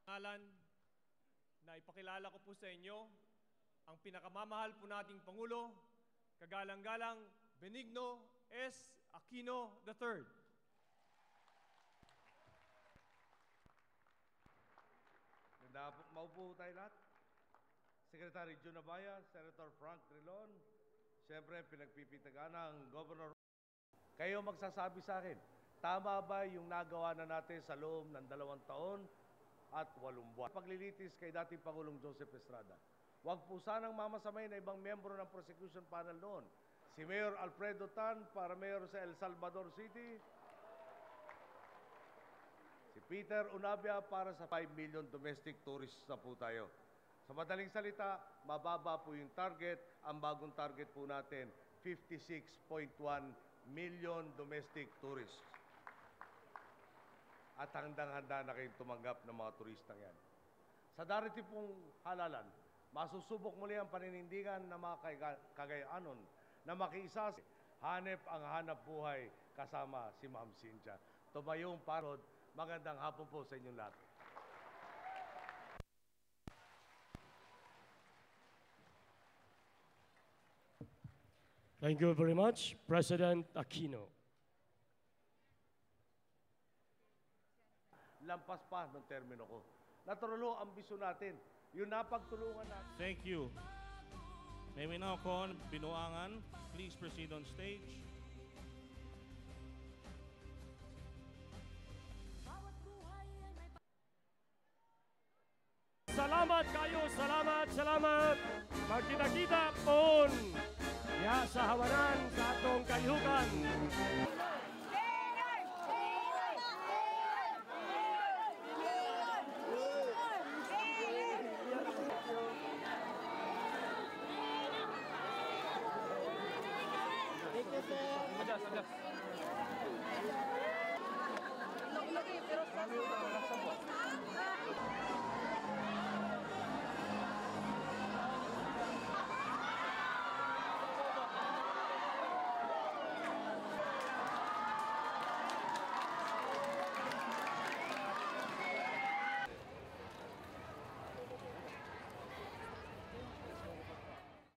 Ngalan na ipakilala ko po sa inyo ang pinakamamahal po nating Pangulo, kagalang-galang Benigno S. Aquino III. Maupo tayo lahat. Secretary Jun Abaya, Senator Frank Trilon, siyempre pinagpipitagaan ng Governor. Kayo magsasabi sa akin, tama ba yung nagawa na natin sa loob ng 2 taon at 8 buwan? Paglilitis kay dating Pangulong Joseph Estrada. Huwag po sanang mamasamay na ibang miyembro ng prosecution panel noon. Si Mayor Alfredo Tan para Mayor sa El Salvador City. Si Peter Unabia para sa 5 million domestic tourists na po tayo. Sa madaling salita, mababa po yung target. Ang bagong target po natin, 56.1 million domestic tourists. At handang-handa na kayong tumanggap ng mga turistang yan. Sa darating pong halalan, masusubok muli ang paninindigan ng mga Cagayanon na makiisa. Hanep ang hanap buhay kasama si Ma'am Cynthia. Tumayong parod. Magandang hapon po sa inyong lahat. Thank you very much, President Aquino. Lampas pa ng termino ko. Natural ho, ambisyon natin. Yung napagtulungan natin. Thank you. May we now call Binuangan. Please proceed on stage. Salamat kayo, salamat. Magkita-kita pon. Ya sa hawanan sa atong kalihukan. Adjust.